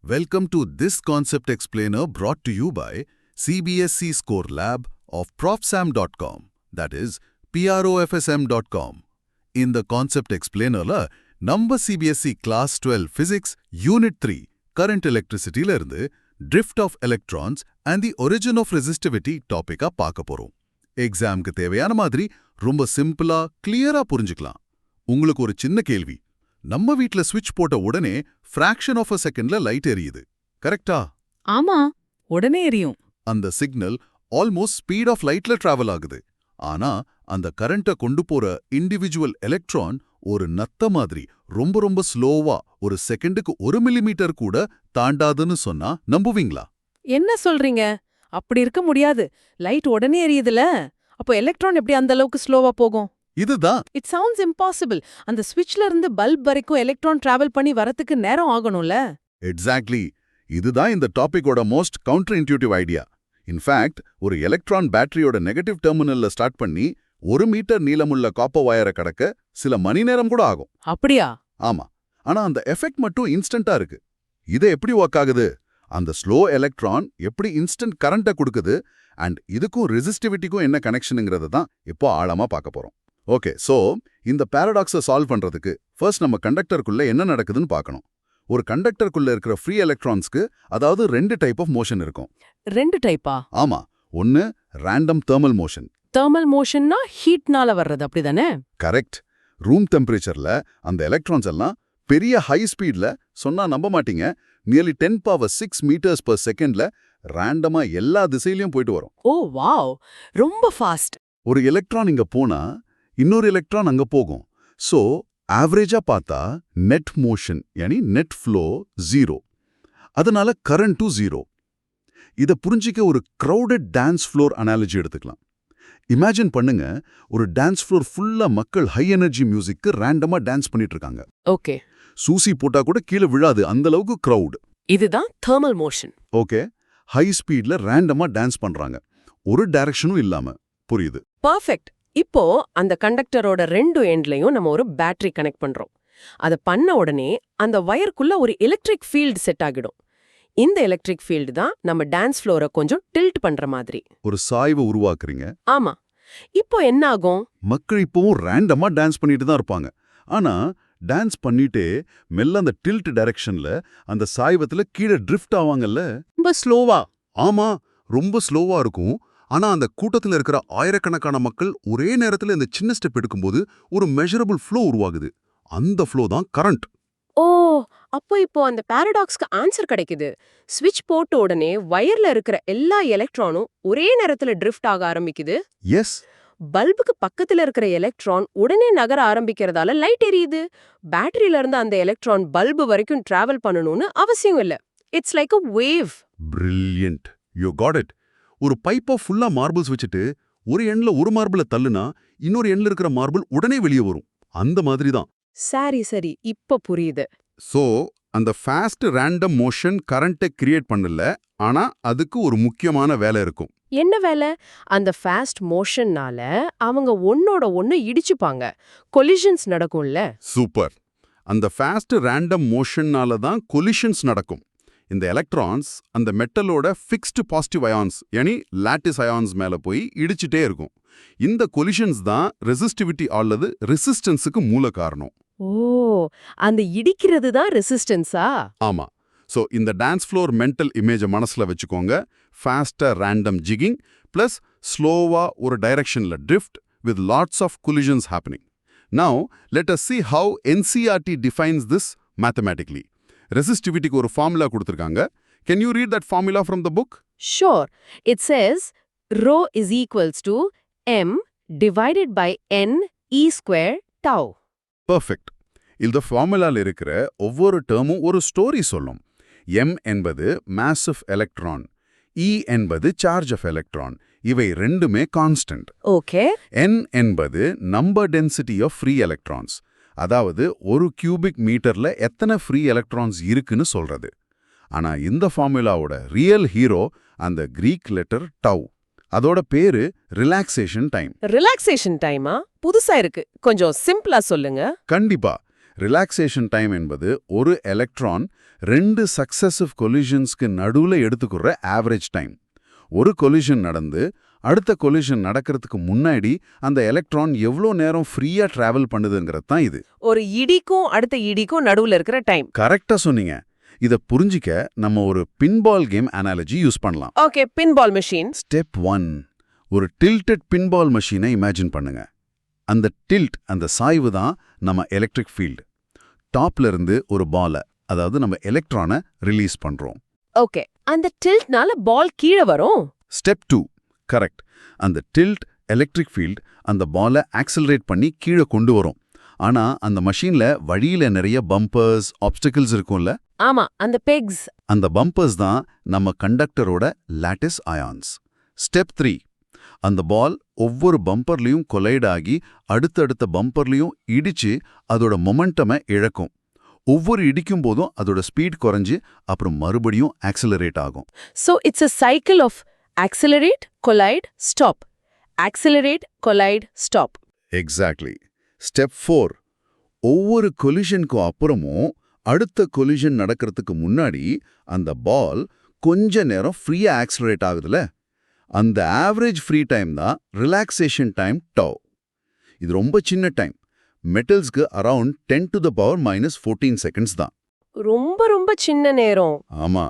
Welcome to this concept explainer brought to you by CBSC Score Lab of profsam.com, that is profsm.com. In the concept explainerல நம்ம CBSC Class 12 Physics Unit 3 Current Electricity ல இருந்து Drift of Electrons and the Origin of Resistivity டாபிக்கா பார்க்க போறோம். எக்ஸாம்க்கு தேவையான மாதிரி ரொம்ப சிம்பிளா கிளியரா புரிஞ்சுக்கலாம். உங்களுக்கு ஒரு சின்ன கேள்வி. நம்ம வீட்ல ஸ்விட்ச் போட்ட உடனே ஃபிராக்ஷன் ஆஃப் அ செகண்ட்ல லைட் எரியுது, கரெக்டா? ஆமா, உடனே எரியும். அந்த சிக்னல் ஆல்மோஸ்ட் ஸ்பீட் ஆஃப் லைட்ல டிராவல் ஆகுது. ஆனா அந்த கரண்ட்டை கொண்டு போற இண்டிவிஜுவல் எலக்ட்ரான் ஒரு நத்த மாதிரி ரொம்ப ஸ்லோவா ஒரு செகண்டுக்கு 1 மில்லிமீட்டர் கூட தாண்டாதுன்னு சொன்னா நம்புவீங்களா? என்ன சொல்றீங்க? அப்படி இருக்க முடியாது. லைட் உடனே எரியுதுல, அப்போ எலக்ட்ரான் எப்படி அந்த அளவுக்கு ஸ்லோவா போகும்? இதுதான். It sounds impossible. அந்த ஸ்விட்ச்ல இருந்து பல்ப் வரைக்கும் எலக்ட்ரான் டிராவல் பண்ணி வரதுக்கு நேரம் ஆகணும்ல? எக்ஸாக்ட்லி. இதுதான் இந்த டாபிக்கோட most counter intuitive idea. In fact ஒரு எலக்ட்ரான் பேட்டரியோட நெகட்டிவ் டெர்மினல்ல ஸ்டார்ட் பண்ணி 1 மீட்டர் நீளமுள்ள காப்பர் வயரை கடக்க சில மணி நேரம் கூட ஆகும். அப்படியா? ஆமா. ஆனா அந்த எஃபெக்ட் மட்டும் இன்ஸ்டன்டா இருக்கு. இது எப்படி ஒர்க் ஆகுது? அந்த ஸ்லோ எலக்ட்ரான் எப்படி இன்ஸ்டன்ட் கரண்ட்டை கொடுக்குது அண்ட் இதுக்கும் ரெசிஸ்டிவிட்டிக்கும் என்ன கனெக்ஷனுங்கிறத தான் இப்போ ஆழமா பார்க்க போறோம். ஓகே, சோ இந்த பாரடாக்ஸை சால்வ் பண்றதுக்கு ஃபர்ஸ்ட் நம்ம கண்டக்டருக்குள்ள என்ன நடக்குதுன்னு பார்க்கணும். ஒரு கண்டக்டருக்குள்ள இருக்கிற ஃப்ரீ எலக்ட்ரான்ஸ்க்கு அதாவது 2 டைப் ஆஃப் மோஷன் இருக்கும். 2 டைப்பா? ஆமா. ஒன்னு ரேண்டம் தெர்மல் மோஷன். தெர்மல் மோஷன்னா ஹீட்னால வர்றது, அப்படிதானே? கரெக்ட். ரூம் டெம்பரேச்சர்ல அந்த எலக்ட்ரான்ஸ் எல்லாம் பெரிய ஹை ஸ்பீட்ல, சொன்னா நம்ப மாட்டீங்க, நியர்லி 10⁶ மீட்டர்ஸ் per செகண்ட்ல ரேண்டமா எல்லா திசையிலயும் போயிட்டு வரும். ஓ வாவ், ரொம்ப ஃபாஸ்ட். ஒரு எலக்ட்ரான் இங்க போனா இன்னொரு எலக்ட்ரான் அங்க போகும். சோ ஆவரேஜா பார்த்தா நெட் மோஷன் யானி நெட் ஃப்ளோ 0. அதனால கரண்ட்டும் 0. இத புரிஞ்சிக்க ஒரு crowded டான்ஸ் ஃப்ளோர் அனாலஜி எடுத்துக்கலாம். இமேஜின் பண்ணுங்க, ஒரு டான்ஸ் ஃப்ளோர் ஃபுல்லா மக்கள் ஹை எனர்ஜி மியூசிக்கு ரேண்டமா டான்ஸ் பண்ணிட்டு இருக்காங்க. ஓகே. சூசி போட்டா கூட கீழே விழாது, அந்த அளவுக்கு crowd. இதுதான் தெர்மல் மோஷன். ஓகே. ஹை ஸ்பீட்ல ரேண்டமா டான்ஸ் பண்றாங்க, ஒரு டைரக்ஷனும் இல்லாம. புரியுது? பர்ஃபெக்ட். இப்போ அந்த கண்டக்டரோட 2 எண்ட்லயும் நம்ம ஒரு பேட்டரி கனெக்ட் பண்றோம். அத பண்ண உடனே அந்த வயர்க்குள்ள ஒரு எலக்ட்ரிக் ஃபீல்ட் செட் ஆகிடும். இந்த எலக்ட்ரிக் ஃபீல்டு தான் நம்ம டான்ஸ் ஃப்ளோரை கொஞ்சம் டில்ட் பண்ற மாதிரி. ஒரு சாய்வை உருவாக்குறீங்க. ஆமா. இப்போ என்ன ஆகும்? மக்கள் இப்பவும் ரேண்டமா டான்ஸ் பண்ணிட்டு தான் இருப்பாங்க. ஆனா டான்ஸ் பண்ணிட்டே மெல்ல அந்த டில்ட் டைரக்ஷன்ல அந்த சாய்வத்துல கீழே ட்ரிஃப்ட் ஆவாங்கல்ல, ரொம்ப ஸ்லோவா. ஆமா, ரொம்ப ஸ்லோவா இருக்கும். ஆனா அந்த கூட்டத்துல இருக்கிற ஆயிரக்கணக்கான மக்கள் ஒரே நேரத்துல இந்த சின்ன ஸ்டெப் எடுக்கும்போது ஒரு மெஷரபிள் ஃப்ளோ உருவாகுது. அந்த ஃப்ளோ தான் கரண்ட். ஓ, அப்போ இப்போ அந்த பாரடாக்ஸ்க்கு ஆன்சர் கிடைக்குது. ஸ்விட்ச் போட்ட உடனே வயர்ல இருக்கிற எல்லா எலக்ட்ரானும் ஒரே நேரத்துல ட்ரிஃப்ட் ஆக ஆரம்பிக்குது. எஸ். பல்புக்கு பக்கத்துல இருக்கிற எலக்ட்ரான் உடனே நகர ஆரம்பிக்கிறதால லைட் எரியுது. பேட்டரியில இருந்து அந்த எலக்ட்ரான் பல்பு வரைக்கும் டிராவல் பண்ணணும்னு அவசியம் இல்ல. It's like a wave. Brilliant. You got it. ஒரு பைப்பா ஃபுல்லா மார்பிள்ஸ் வச்சுட்டு ஒரு எண்ட்ல ஒரு மார்பிள தள்ளுனா இன்னொரு எண்ட்ல இருக்கிற மார்பிள் உடனே வெளியே வரும். அந்த மாதிரி தான். சரி, இப்ப புரியுது. சோ அந்த ஃபாஸ்ட் ரேண்டம் மோஷன் கரண்ட்டை கிரியேட் பண்ணல, ஆனா அதுக்கு ஒரு முக்கியமான வேலை இருக்கும். என்ன வேலை? அந்த ஃபாஸ்ட் மோஷன்னால அவங்க ஒன்னோட ஒன்னு இடிச்சுப்பாங்க. கொலிஷன்ஸ் நடக்கும்ல. சூப்பர். அந்த ஃபாஸ்ட் ரேண்டம் மோஷன்னால தான் கொலிஷன்ஸ் நடக்கும். இந்த எலக்ட்ரான்ஸ் அந்த மெட்டலோட ஃபிக்ஸ்டு பாசிட்டிவ் அயான்ஸ் யானி லாட்டிஸ் அயான்ஸ் மேல போய் இடிச்சிட்டே இருக்கும். இந்த கொலிஷன்ஸ் தான் ரெசிஸ்டிவிட்டி அல்லது ரெசிஸ்டன்ஸுக்கு மூல காரணம். ஓ, அந்த இடிக்கிறது தான் ரெசிஸ்டன்ஸா? ஆமா. சோ இந்த டான்ஸ் ஃப்ளோர் மென்டல் இமேஜை மனசுல வச்சுக்கோங்க. ஃபாஸ்டா ரேண்டம் ஜிகிங் பிளஸ் ஸ்லோவா ஒரு டைரக்ஷன்ல drift with lots of collisions happening. Now let us see how NCERT defines this mathematically. ரெசிஸ்டிவிட்டிக்கு ஒரு ஃபார்முலா கொடுத்திருக்காங்க. Can you read that formula from the book? Sure. It says rho is equals to m divided by n e square tau. Perfect. இந்த ஃபார்முலால இருக்கிற ஒவ்வொரு டேர்மும் ஒரு story சொல்லும். m என்பது mass of electron, e என்பது charge of electron. இவை ரெண்டுமே constant. Okay. n என்பது number density of free electrons. அதாவது ஒரு கியூபிக் மீட்டர்ல எத்தனை ஃப்ரீ எலக்ட்ரான்ஸ் இருக்குன்னு சொல்றது. ஆனா இந்த ஃபார்முலாவோட ரியல் ஹீரோ அந்த கிரீக் லெட்டர் டவ். அதோட பேரு ரிலாக்ஸேஷன் டைம். ரிலாக்ஸேஷன் டைமா? புதுசா இருக்கு. கொஞ்சம் சிம்பிளா சொல்லுங்க. கண்டிப்பா. ரிலாக்ஸேஷன் டைம் என்பது ஒரு எலக்ட்ரான் 2 சக்சசிவ் கொலிஷன்ஸ்க்கு நடுவுல எடுத்துக்கிற ஆவரேஜ் டைம். ஒரு கொலிஷன் நடந்து அடுத்த கொலிஷன் நடக்கிறதுக்கு முன்னாடி அந்த எலக்ட்ரான் எவ்வளோ நேரம் ஃப்ரீயா டிராவல் பண்ணுதுங்கிறது தான் இது. ஒரு இடிக்கும் அடுத்த இடிக்கும் நடுவுல இருக்கிற டைம். கரெக்டா சொன்னீங்க. இத புரிஞ்சிக்க நம்ம ஒரு பின்பால் கேம் அனாலஜி யூஸ் பண்ணலாம். Okay, pinball machine. ஸ்டெப் 1, ஒரு டில்டட் பின்பால் மெஷினை இமேஜின் பண்ணுங்க. அந்த டில்ட், அந்த சாய்வு தான் நம்ம எலக்ட்ரிக் ஃபீல்டு. டாப்ல இருந்து ஒரு பாலை, அதாவது நம்ம எலக்ட்ரானை ரிலீஸ் பண்றோம். ஓகே, அந்த டில்ட்னால பால் கீழே வரும். Step 2, correct. அந்த டில்ட் எலக்ட்ரிக் ஃபீல்ட் அந்த பாலை ஆக்சலரேட் பண்ணி கீழே கொண்டு வரும். ஆனா அந்த மெஷின்ல வழியில நிறைய பம்பர்ஸ், ஆப்ஸ்டிகல்ஸ் இருக்கும்ல. ஆமா, அந்த பெக்ஸ். அந்த பம்பர்ஸ் தான் நம்ம கண்டக்டரோட லாட்டிஸ் அயான்ஸ். ஸ்டெப் 3, அந்த பால் ஒவ்வொரு பம்பர்லையும் கொலைட் ஆகி அடுத்தடுத்த பம்பர்லையும் இடிச்சு அதோட மொமெண்டமை இழக்கும். ஒவ்வொரு இடிக்கும் போதும் அதோட ஸ்பீட் குறைஞ்சு அப்புறம் மறுபடியும் ஆக்சிலரேட் ஆகும். So it's a cycle of accelerate, collide, stop. Accelerate, collide, stop. Exactly. Step 4, ஒவ்வொரு கொலிஷனுக்கும் அப்புறமும் அடுத்த கொலிஷன் நடக்கிறதுக்கு முன்னாடி அந்த பால் கொஞ்ச நேரம் ஃப்ரீயா ஆக்சிலரேட் ஆகுதுல, அந்த ஆவரேஜ் ஃப்ரீ டைம் தான் ரிலாக்ஸேஷன் டைம் டவ். இது ரொம்ப சின்ன டைம். மெட்டல்ஸ்க்கு அரவுண்ட் 10⁻⁻14 செகண்ட்ஸ் தான். ரொம்ப ரொம்ப சின்ன நேரம். ஆமா.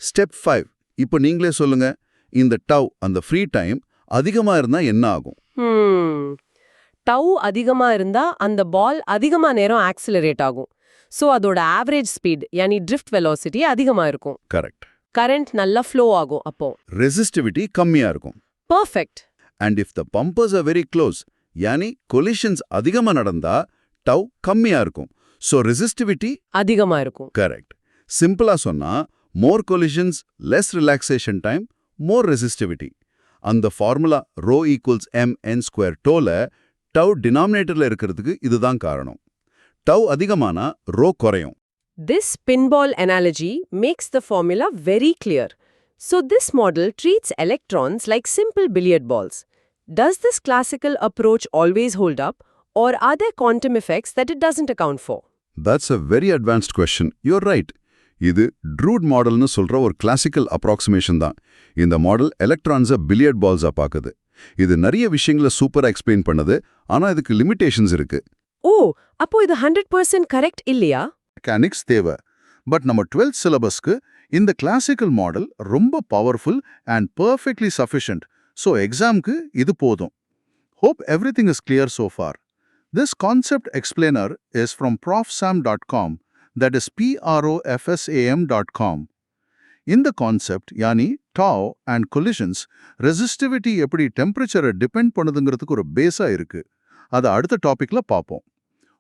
ஸ்டெப் 5, இப்போ நீங்களே சொல்லுங்க, இந்த டவ், அந்த ஃப்ரீ டைம் அதிகமா இருந்தா என்ன ஆகும்? டவ் அதிகமா இருந்தா அந்த பால் அதிகமா நேரம் ஆக்சிலரேட் ஆகும். சோ அதோட ஆவரேஜ் ஸ்பீட், யானி ட்ரிஃப்ட் வெலாசிட்டி அதிகமா இருக்கும். கரெக்ட். கரண்ட் நல்லா ஃப்ளோ ஆகும். அப்போ ரெசிஸ்டிவிட்டி கம்மியா இருக்கும். Perfect. And if the bumpers are very close, யானி கொலிஷன்ஸ் அதிகமா நடந்தா டவ் கம்மியா இருக்கும். சோ ரெசிஸ்டிவிட்டி அதிகமா இருக்கும். கரெக்ட். சிம்பிளா சொன்னா, மோர் கொலிஷன்ஸ், லெஸ் ரிலாக்ஸேஷன் டைம், மோர் ரெசிஸ்டிவிட்டி. அந்த ஃபார்முலா ρ = mn² டோல டவ் டினாமினேட்டர்ல இருக்கிறதுக்கு இதுதான் காரணம். டவ் அதிகமானா ρ குறையும். This pinball analogy makes the formula very clear. So this model treats electrons like simple billiard balls. Does this classical approach always hold up, or are there quantum effects that it doesn't account for? That's a very advanced question. You're right. இது ட்ரூட் மாடல்னு சொல்ற ஒரு classical approximation தான். இந்த model எலக்ட்ரான்ஸை billiard பால்ஸா பாக்குது. இது நிறைய விஷயங்களை சூப்பரா எக்ஸ்பிளைன் பண்ணுது, ஆனா இதுக்கு லிமிடேஷன்ஸ் இருக்கு. ஓ, அப்போ இது 100% கரெக்ட் இல்லையா? மெக்கானிக்ஸ் தேவை. பட் நம்ம 12th சிலபஸ்க்கு இந்த கிளாசிக்கல் மாடல் ரொம்ப powerful and perfectly sufficient. So எக்ஸாம்க்கு இது போதும். Hope everything is clear so far. This concept explainer is from profsam.com, that is profsam.com. In the concept, yani tau and collisions, resistivity எப்படி டெம்பரேச்சரை depend பண்ணுதுங்கிறதுக்கு ஒரு பேஸா இருக்கு. அதை அடுத்த டாபிக்ல பார்ப்போம்.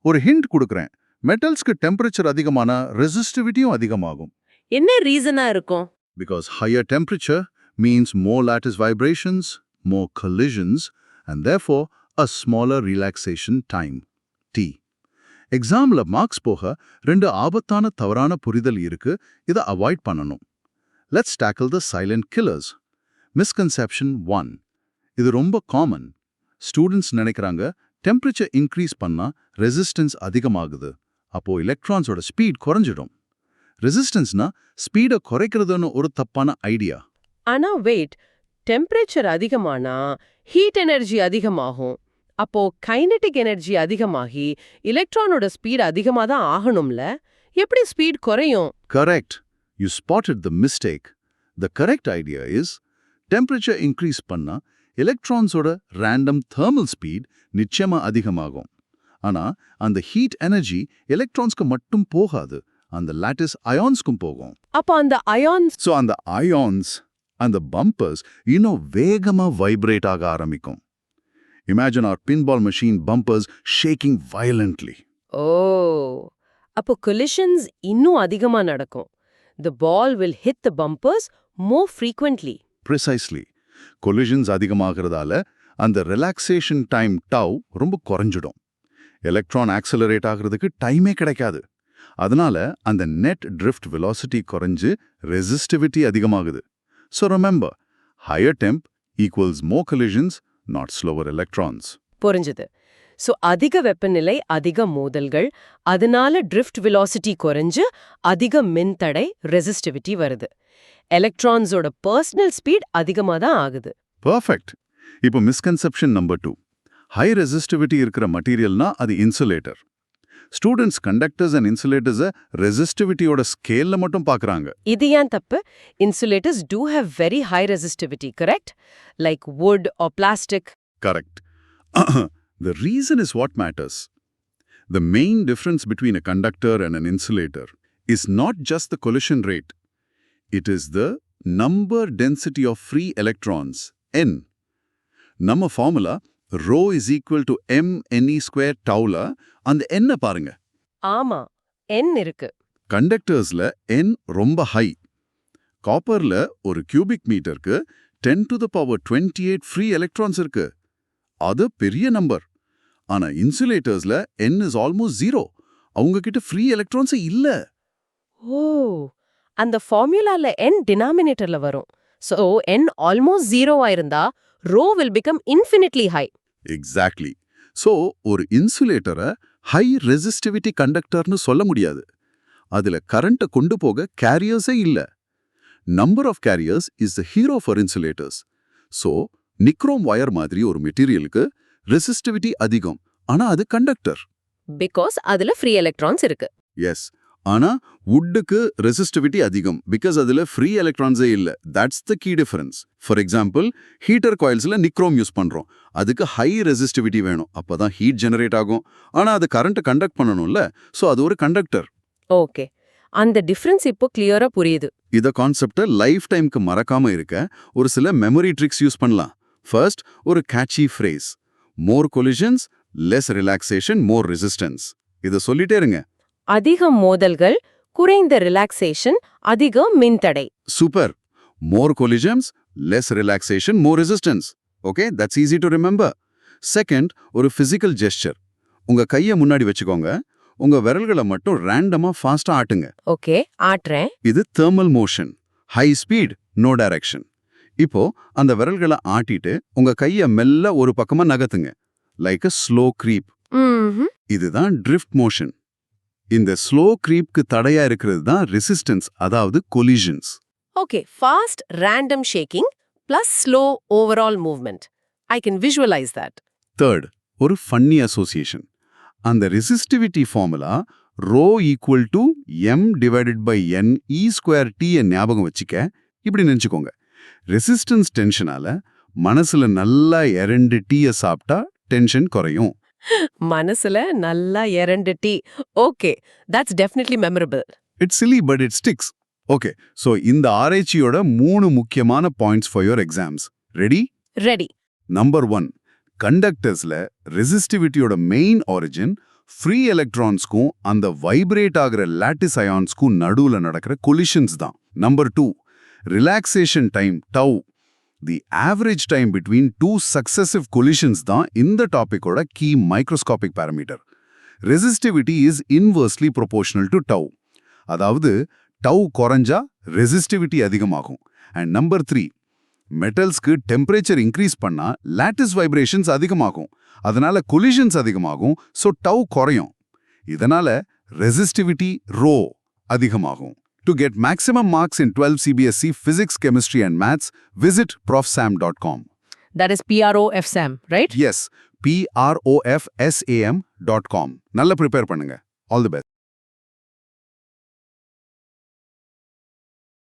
ஒரு ஹிண்ட் கொடுக்குறேன். மெட்டல்ஸ்க்கு டெம்பரேச்சர் அதிகமான ரெசிஸ்டிவிட்டியும் அதிகமாகும். என்ன ரீசனா இருக்கும்? Because higher temperature means more lattice vibrations, more collisions, and therefore a smaller relaxation time, T. எக்ஸாம்ல மார்க்ஸ் போக 2 ஆபத்தான தவறான புரிதல் இருக்கு. இதை அவாய்ட் பண்ணணும். Let's tackle the silent killers. Misconception 1. இது ரொம்ப காமன். ஸ்டூடெண்ட்ஸ் நினைக்கிறாங்க, டெம்பரேச்சர் இன்க்ரீஸ் பண்ணா ரெசிஸ்டன்ஸ் அதிகமாகுது, அப்போ எலக்ட்ரான்ஸோட ஸ்பீட் குறைஞ்சிடும். ரெசிஸ்டன்ஸ்னா ஸ்பீடை குறைக்கிறதுன்னு ஒரு தப்பான ஐடியா. ஆனா வெயிட், டெம்பரேச்சர் அதிகமானா ஹீட் எனர்ஜி அதிகமாகும். அப்போ கைனெட்டிக் எனர்ஜி அதிகமாகி எலக்ட்ரானோட ஸ்பீட் அதிகமா தான் ஆகணும்ல. எப்படி ஸ்பீட் குறையும்? Correct. You spotted the mistake. The correct idea is, temperature increase பண்ணா எலக்ட்ரான்ஸோட ரேண்டம் thermal speed நிச்சயமா அதிகமாகும். ஆனா அந்த ஹீட் எனர்ஜி எலக்ட்ரான்ஸ்க்கு மட்டும் போகாது, அந்த லாட்டிஸ் அயான்ஸ்க்கும் போகும். அப்போ அந்த அயான்ஸ் ஸோ அந்த அயான்ஸ், அந்த பம்பர்ஸ் இன்னும் வேகமா வைப்ரேட் ஆக ஆரம்பிக்கும். Imagine our pinball machine bumpers shaking violently. ஓ, அப்போ collisions இன்னும் அதிகமா நடக்கும். The ball will hit the bumpers more frequently. Precisely. Collisions அதிகமாகிறதால அந்த ரிலாக்ஸேஷன் டைம் டவ் ரொம்ப குறைஞ்சிடும். எலக்ட்ரான் ஆக்சலரேட் ஆகிறதுக்கு டைமே கிடைக்காது. அதனால அந்த நெட் ட்ரிஃப்ட் வெலாசிட்டி குறைஞ்சு ரெசிஸ்டிவிட்டி அதிகமாகுது. So remember, higher temp equals more collisions, not slower electrons. புரிஞ்சுது. சோ அதிக வெப்பநிலை அதிக மோதல்கள், அதனால ட்ரிஃப்ட் வெலாசிட்டி குறைஞ்சு அதிக மின்தடை ரெசிஸ்டிவிட்டி வருது. எலக்ட்ரான்ஸோட பர்சனல் ஸ்பீட் அதிகமா தான் ஆகுது. பர்ஃபெக்ட். இப்போ மிஸ்கன்செப்ஷன் நம்பர் 2. ஹை ரெசிஸ்டிவிட்டி இருக்கிற மெட்டீரியல்னா அது இன்சுலேட்டர். ஸ்டூடெண்ட்ஸ் கண்டக்டர்ஸ் அண்ட் இன்சுலேட்டர்ஸை ரெசிஸ்டிவிட்டியோட ஸ்கேல்ல மட்டும் பார்க்கறாங்க. இது ஏன் தப்பு? Insulators do have very high resistivity, correct? Like wood or plastic. Correct. The reason is what matters. The main difference between a conductor and an insulator is not just the collision rate. It is the number density of free electrons, N. நம்ம formula rho is equal to mne square tauல அந்த n பாருங்க. ஆமா, N இருக்கு. கண்டக்டர்ஸ்ல n ரொம்ப high. காப்பர்ல ஒரு cubic மீட்டருக்கு 10 to the power 28 free electrons இருக்கு. அது பெரிய நம்பர். ஆனா இன்சுலேட்டர்ஸ்ல n is almost 0. அவங்க கிட்ட ஃப்ரீ எலக்ட்ரான்ஸ் இல்ல. ஓ, அந்த ஃபார்முலால N டினாமினேட்டர்ல வரும். So N almost 0 ஆயிருந்தா rho will become infinitely high. Exactly. So ஒரு இன்சுலேட்டரை ஹை ரெசிஸ்டிவிட்டி கண்டக்டர்னு சொல்ல முடியாது. அதுல கரண்ட்டை கொண்டு போக கேரியர்ஸே இல்ல. Number of carriers is the hero for insulators. So nichrome wire மாதிரி ஒரு மெட்டீரியலுக்கு ரெசிஸ்டிவிட்டி அதிகம், ஆனா அது கண்டக்டர். Because அதுல ஃப்ரீ எலக்ட்ரான்ஸ் இருக்கு. எஸ். ஆனா வுட்டுக்கு ரெசிஸ்டிவிட்டி அதிகம், பிகாஸ் அதுல ஃப்ரீ எலக்ட்ரான்ஸே இல்ல. That's the key difference. For example, heater காயில்ஸ்ல நிக்ரோம் யூஸ் பண்றோம். அதுக்கு ஹை ரெசிஸ்டிவிட்டி வேணும், அப்பதான் ஹீட் ஜெனரேட் ஆகும். ஆனா அது கரண்ட் கண்டக்ட் பண்ணணும்ல, சோ அது ஒரு கண்டக்டர். ஓகே, அந்த டிஃபரன்ஸ் இப்போ கிளியரா புரியுது. இத கான்செப்ட லைஃப் டைம்க்கு மறக்காம இருக்க ஒரு சில மெமரி ட்ரிக்ஸ் யூஸ் பண்ணலாம். ஃபர்ஸ்ட், ஒரு கேட்சி ஃப்ரேஸ். மோர் கொலிஷன்ஸ், லெஸ் ரிலாக்ஸேஷன், மோர் ரெசிஸ்டன்ஸ். இத சொல்லிட்டே இருங்க. அதிக மோதல்கள், குறைந்த ரிலாக்ஸேஷன், அதிக மின்தடை. Super. More collisions, less relaxation, more resistance. Okay, that's easy to remember. Second, ஒரு பிசிக்கல் ஜெஸ்சர். உங்க கையை முன்னாடி வச்சுக்கோங்க. உங்க விரல்களை மட்டும் ரேண்டமா ஃபாஸ்டா ஆட்டுங்க. ஓகே, ஆட்றேன். இது thermal motion. High speed, no direction. இப்போ அந்த விரல்களை ஆட்டிட்டு உங்க கையை மெல்ல ஒரு பக்கமா நகர்த்துங்க. Like a slow creep. இதுதான் ட்ரிஃப்ட் மோஷன். இந்த ஸ்லோ creepக்கு தடையா இருக்கிறது தான் ரெசிஸ்டன்ஸ், அதாவது collisions. Okay, fast random shaking plus slow overall movement. I can visualise that. Third, ஒரு ஃபன்னி அசோசியேஷன். அந்த resistivity formula rho equal to m divided by n e square t ஞாபகம் வச்சுக்க. இப்படி நினைச்சுக்கோங்க. ரெசிஸ்டன்ஸ் டென்ஷனால மனசுல நல்லா 2 டீயை சாப்பிட்டா டென்ஷன் குறையும். மனசுல நல்லா 2 T. Okay, that's definitely memorable. It's silly but it sticks. Okay, so இந்த ஆராய்ச்சியோட 3 முக்கியமான points for your exams. Ready? Ready. Number 1, கண்டக்டர்ஸ்ல ரெசிஸ்டிவிட்டியோட மெயின் ஆரிஜின் ஃப்ரீ எலக்ட்ரான்ஸ்க்கும் அந்த வைப்ரேட் ஆகிற லாட்டிஸ் அயான்ஸ்க்கும் நடுவுல நடக்கிற கொலிஷன்ஸ் தான். Number 2, relaxation time tau, the average time between 2 successive collisions தான் இந்த டாபிக்கோட key microscopic parameter. Resistivity is inversely proportional to tau. அதாவது டவ் குறைஞ்சா ரெசிஸ்டிவிட்டி அதிகமாகும். அண்ட் நம்பர் 3, மெட்டல்ஸ்க்கு டெம்பரேச்சர் இன்க்ரீஸ் பண்ணா லாட்டிஸ் வைப்ரேஷன்ஸ் அதிகமாகும். அதனால கொலிஷன்ஸ் அதிகமாகும், ஸோ டவ் குறையும். இதனால ரெசிஸ்டிவிட்டி ரோ அதிகமாகும். To get maximum marks in 12 CBSE Physics, Chemistry and Maths, visit profsam.com. That is PROFSAM, right? Yes, PROFSAM.com. நல்லா prepare பண்ணுங்க. All the best.